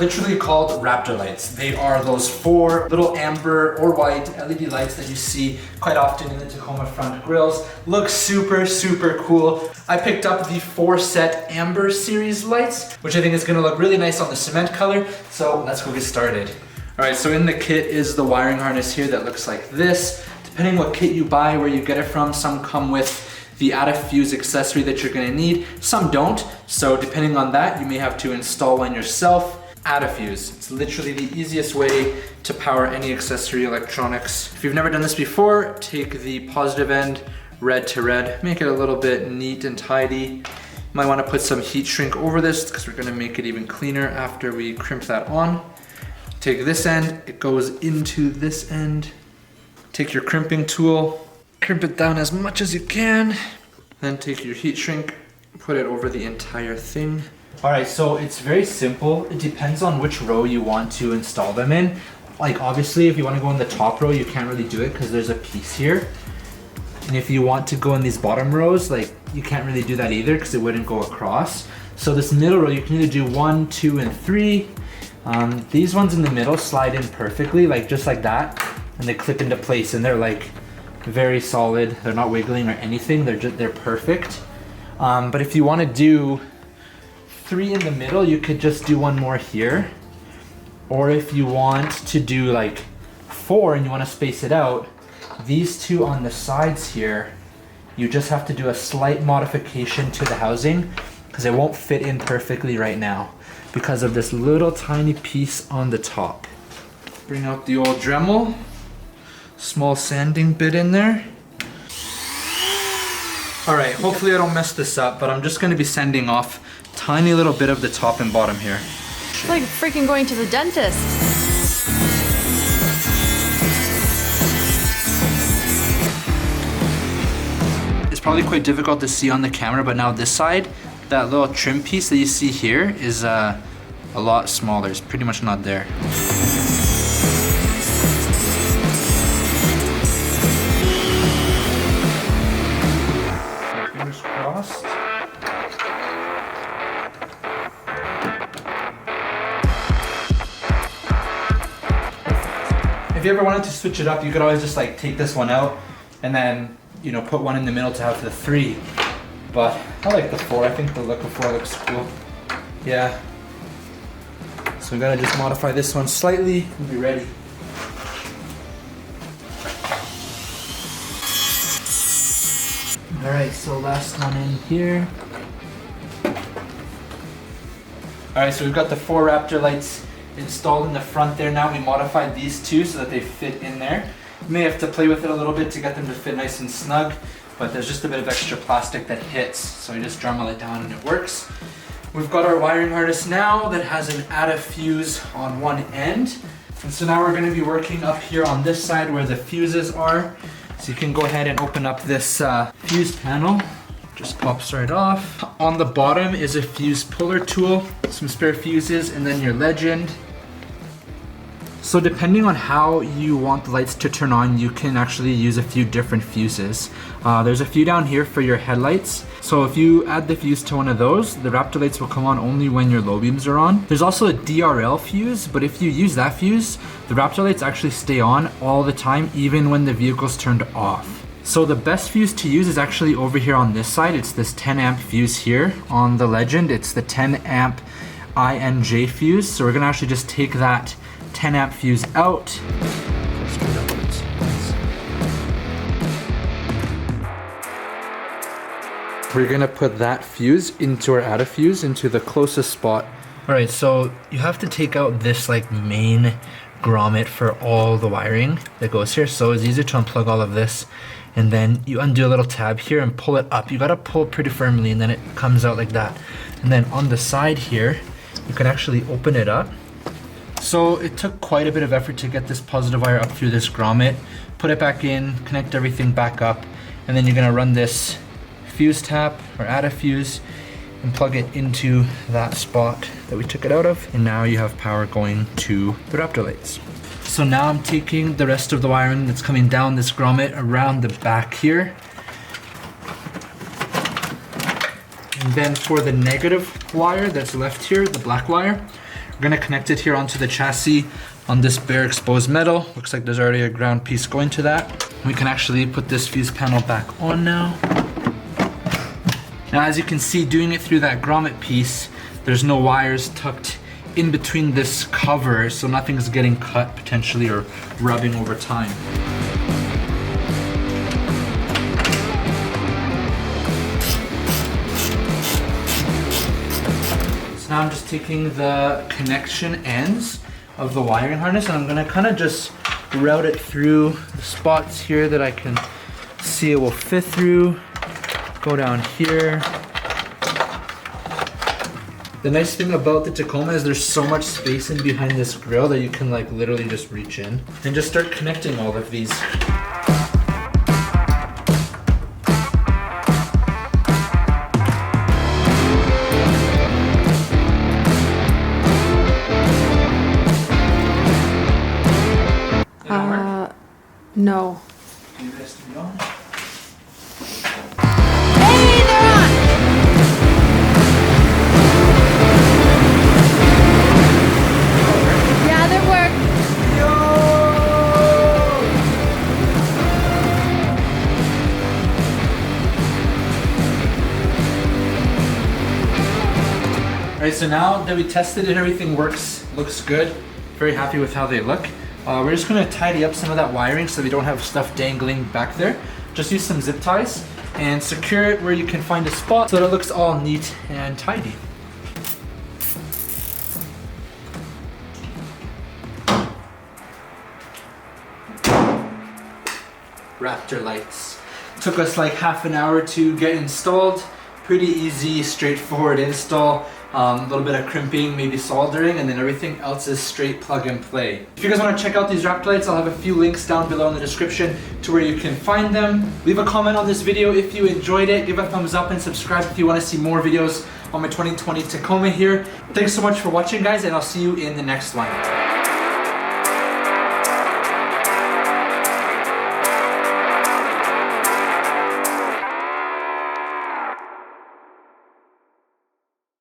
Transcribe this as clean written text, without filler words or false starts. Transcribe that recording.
literally called Raptor lights. They are those 4 little amber or white LED lights that you see quite often in the Tacoma front grills. Look super, super cool. I picked up the 4-set Amber series lights, which I think is gonna look really nice on the cement color. So let's go get started. All right, so in the kit is the wiring harness here that looks like this. Depending what kit you buy, where you get it from, some come with the add a fuse accessory that you're gonna need, some don't. So depending on that, you may have to install one yourself. Add a fuse. It's literally the easiest way to power any accessory electronics. If you've never done this before, take the positive end, red to red, make it a little bit neat and tidy. You might wanna put some heat shrink over this because we're gonna make it even cleaner after we crimp that on. Take this end, it goes into this end. Take your crimping tool, crimp it down as much as you can, then take your heat shrink, put it over the entire thing. All right, so it's very simple. It depends on which row you want to install them in. Like obviously, if you want to go in the top row, you can't really do it because there's a piece here. And if you want to go in these bottom rows, like you can't really do that either because it wouldn't go across. So this middle row, you can either do 1, 2, and 3. These ones in the middle slide in perfectly, like just like that, and they clip into place, and they're like very solid. They're not wiggling or anything. They're perfect. But if you want to do 3 in the middle, you could just do 1 more here. Or if you want to do like 4 and you want to space it out, these 2 on the sides here, you just have to do a slight modification to the housing because it won't fit in perfectly right now because of this little tiny piece on the top. Bring out the old Dremel. Small sanding bit in there. All right, hopefully I don't mess this up, but I'm just gonna be sanding off tiny little bit of the top and bottom here. It's like freaking going to the dentist. It's probably quite difficult to see on the camera, but now this side, that little trim piece that you see here is a lot smaller. It's pretty much not there. Crossed. If you ever wanted to switch it up, you could always just like take this one out and then, you know, put one in the middle to have the 3. But I like the 4. I think the look of 4 looks cool. Yeah. So we gotta just modify this one slightly and be ready. All right, so last one in here. All right, so we've got the 4 Raptor lights installed in the front there. Now we modified these 2 so that they fit in there. You may have to play with it a little bit to get them to fit nice and snug, but there's just a bit of extra plastic that hits, so you just Dremel it down and it works. We've got our wiring harness now that has an add a fuse on one end. And so now we're gonna be working up here on this side where the fuses are. So you can go ahead and open up this fuse panel. Just pops right off. On the bottom is a fuse puller tool, some spare fuses, and then your legend. So depending on how you want the lights to turn on, you can actually use a few different fuses. There's a few down here for your headlights. So if you add the fuse to one of those, the Raptor lights will come on only when your low beams are on. There's also a DRL fuse, but if you use that fuse, the Raptor lights actually stay on all the time, even when the vehicle's turned off. So the best fuse to use is actually over here on this side. It's this 10 amp fuse here on the Legend. It's the 10 amp INJ fuse. So we're gonna actually just take that 10 amp fuse out. We're gonna put that fuse into our add a fuse into the closest spot. All right, so you have to take out this like main grommet for all the wiring that goes here. So it's easier to unplug all of this, and then you undo a little tab here and pull it up. You gotta pull pretty firmly, and then it comes out like that. And then on the side here, you can actually open it up. So it took quite a bit of effort to get this positive wire up through this grommet, put it back in, connect everything back up, and then you're gonna run this fuse tap or add a fuse and plug it into that spot that we took it out of, and now you have power going to the Raptor lights. So now I'm taking the rest of the wiring that's coming down this grommet around the back here. And then for the negative wire that's left here, the black wire, We're gonna connect it here onto the chassis on this bare exposed metal. Looks like there's already a ground piece going to that. We can actually put this fuse panel back on now. Now, as you can see, doing it through that grommet piece, there's no wires tucked in between this cover, so nothing's getting cut potentially or rubbing over time. So now I'm just taking the connection ends of the wiring harness and I'm gonna kind of just route it through the spots here that I can see it will fit through. Go down here. The nice thing about the Tacoma is there's so much space in behind this grill that you can like literally just reach in and just start connecting all of these. No. Can you guys turn it on? Hey, they're on! Yeah, they work. Alright, so now that we tested it, everything looks good. Very happy with how they look. We're just gonna tidy up some of that wiring so we don't have stuff dangling back there. Just use some zip ties and secure it where you can find a spot so that it looks all neat and tidy. Raptor lights. Took us like half an hour to get installed. Pretty easy, straightforward install. A little bit of crimping, maybe soldering, and then everything else is straight plug and play. If you guys want to check out these Raptor lights, I'll have a few links down below in the description to where you can find them. Leave a comment on this video if you enjoyed it. Give a thumbs up and subscribe if you want to see more videos on my 2020 Tacoma here. Thanks so much for watching, guys, and I'll see you in the next one.